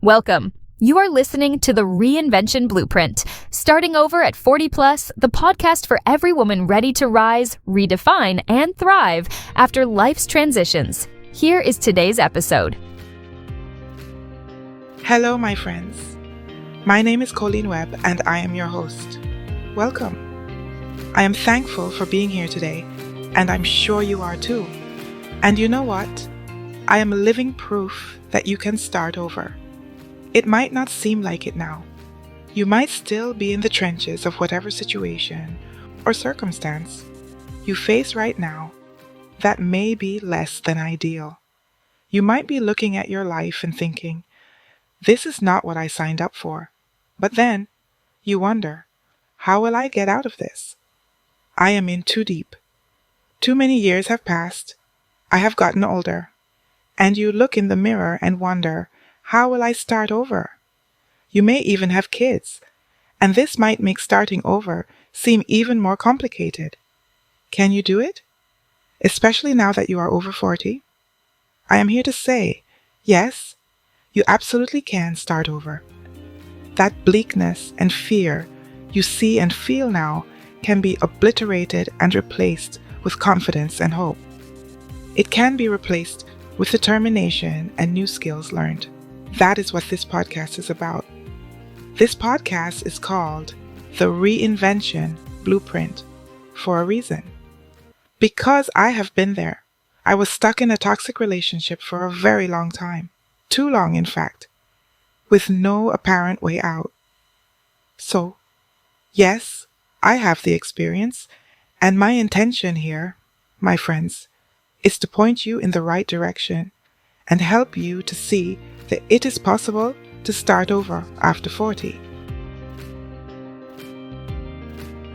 Welcome. You are listening to the Reinvention Blueprint. Starting over at 40 Plus, the podcast for every woman ready to rise, redefine, and thrive after life's transitions. Here is today's episode. Hello, my friends. My name is Coleen Webb, and I am your host. Welcome. I am thankful for being here today, and I'm sure you are too. And you know what? I am living proof that you can start over. It might not seem like it now. You might still be in the trenches of whatever situation or circumstance you face right now that may be less than ideal. You might be looking at your life and thinking, this is not what I signed up for. But then you wonder, how will I get out of this? I am in too deep. Too many years have passed. I have gotten older. And you look in the mirror and wonder, how will I start over? You may even have kids, and this might make starting over seem even more complicated. Can you do it? Especially now that you are over 40? I am here to say, yes, you absolutely can start over. That bleakness and fear you see and feel now can be obliterated and replaced with confidence and hope. It can be replaced with determination and new skills learned. That is what this podcast is about. This podcast is called the Reinvention Blueprint for a reason. Because I have been there. I was stuck in a toxic relationship for a very long time. Too long, in fact. With no apparent way out. So, yes, I have the experience, and my intention here, my friends, is to point you in the right direction and help you to see that it is possible to start over after 40.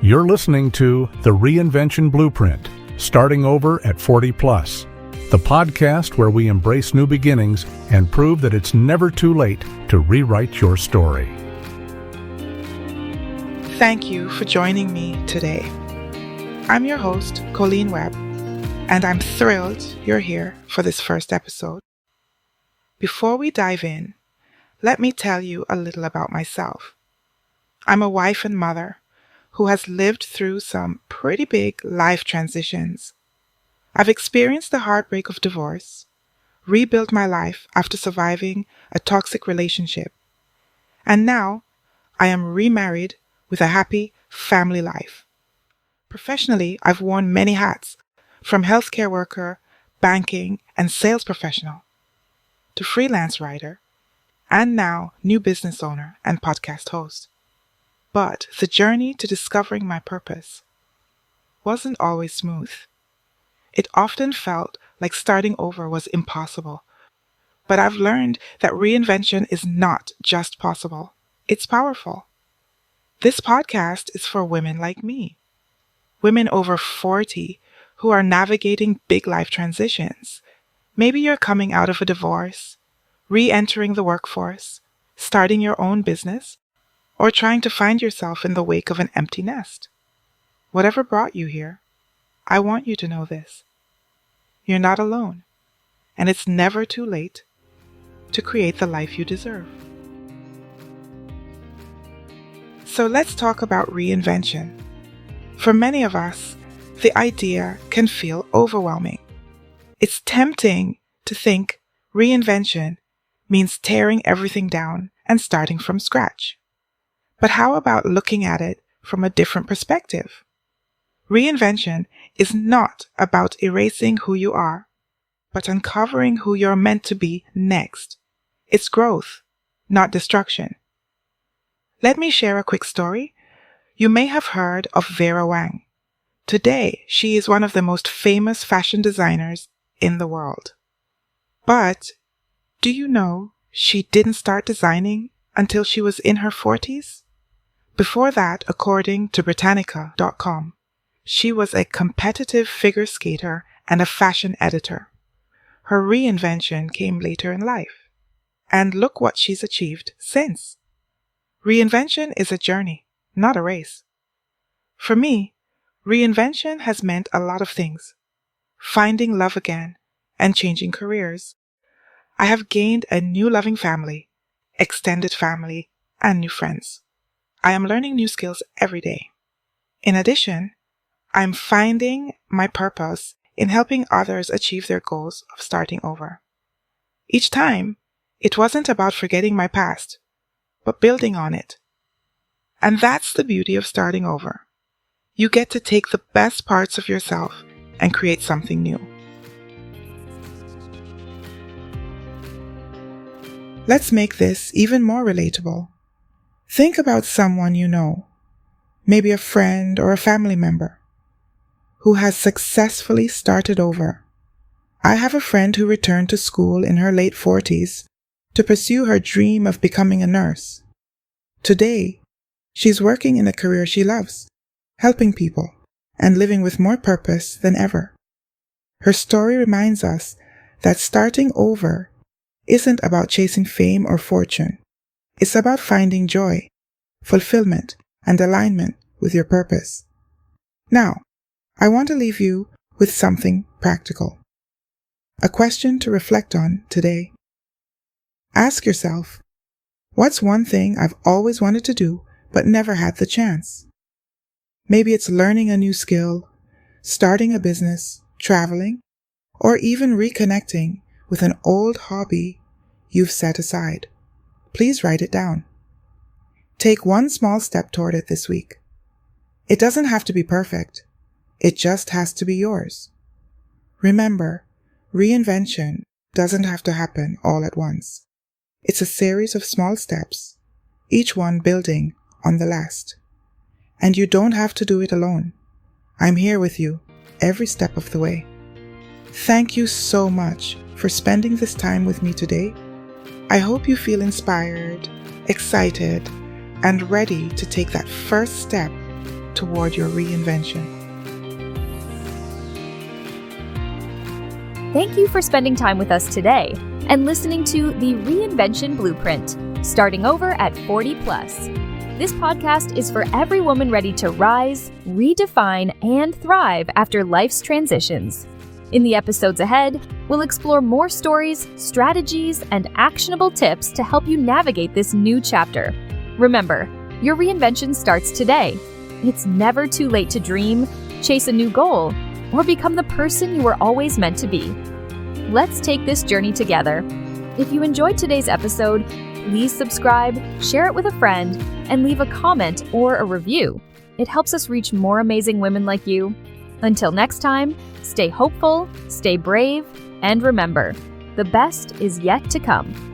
You're listening to The Reinvention Blueprint, Starting Over at 40 Plus, the podcast where we embrace new beginnings and prove that it's never too late to rewrite your story. Thank you for joining me today. I'm your host, Coleen Webb, and I'm thrilled you're here for this first episode. Before we dive in, let me tell you a little about myself. I'm a wife and mother who has lived through some pretty big life transitions. I've experienced the heartbreak of divorce, rebuilt my life after surviving a toxic relationship, and now I am remarried with a happy family life. Professionally, I've worn many hats, from healthcare worker, banking, and sales professional, to freelance writer, and now new business owner and podcast host. But the journey to discovering my purpose wasn't always smooth. It often felt like starting over was impossible. But I've learned that reinvention is not just possible, it's powerful. This podcast is for women like me, women over 40 who are navigating big life transitions. Maybe you're coming out of a divorce, re-entering the workforce, starting your own business, or trying to find yourself in the wake of an empty nest. Whatever brought you here, I want you to know this. You're not alone, and it's never too late to create the life you deserve. So let's talk about reinvention. For many of us, the idea can feel overwhelming. It's tempting to think reinvention means tearing everything down and starting from scratch. But how about looking at it from a different perspective? Reinvention is not about erasing who you are, but uncovering who you're meant to be next. It's growth, not destruction. Let me share a quick story. You may have heard of Vera Wang. Today, she is one of the most famous fashion designers in the world. But do you know she didn't start designing until she was in her 40s? Before that, according to Britannica.com, she was a competitive figure skater and a fashion editor. Her reinvention came later in life. And look what she's achieved since. Reinvention is a journey, not a race. For me, reinvention has meant a lot of things. Finding love again and changing careers. I have gained a new loving family extended family, and new friends. I am learning new skills every day. In addition, I'm finding my purpose in helping others achieve their goals of starting over. Each time, it wasn't about forgetting my past, but building on it. And that's the beauty of starting over. You get to take the best parts of yourself and create something new. Let's make this even more relatable. Think about someone you know, maybe a friend or a family member, who has successfully started over. I have a friend who returned to school in her late 40s to pursue her dream of becoming a nurse. Today, she's working in a career she loves, helping people, and living with more purpose than ever. Her story reminds us that starting over isn't about chasing fame or fortune. It's about finding joy, fulfillment, and alignment with your purpose. Now, I want to leave you with something practical. A question to reflect on today. Ask yourself, what's one thing I've always wanted to do but never had the chance? Maybe it's learning a new skill, starting a business, traveling, or even reconnecting with an old hobby you've set aside. Please write it down. Take one small step toward it this week. It doesn't have to be perfect. It just has to be yours. Remember, reinvention doesn't have to happen all at once. It's a series of small steps, each one building on the last. And you don't have to do it alone. I'm here with you every step of the way. Thank you so much for spending this time with me today. I hope you feel inspired, excited, and ready to take that first step toward your reinvention. Thank you for spending time with us today and listening to the Reinvention Blueprint, starting over at 40 plus. This podcast is for every woman ready to rise, redefine, and thrive after life's transitions. In the episodes ahead, we'll explore more stories, strategies, and actionable tips to help you navigate this new chapter. Remember, your reinvention starts today. It's never too late to dream, chase a new goal, or become the person you were always meant to be. Let's take this journey together. If you enjoyed today's episode, please subscribe, share it with a friend, and leave a comment or a review. It helps us reach more amazing women like you. Until next time, stay hopeful, stay brave, and remember, the best is yet to come.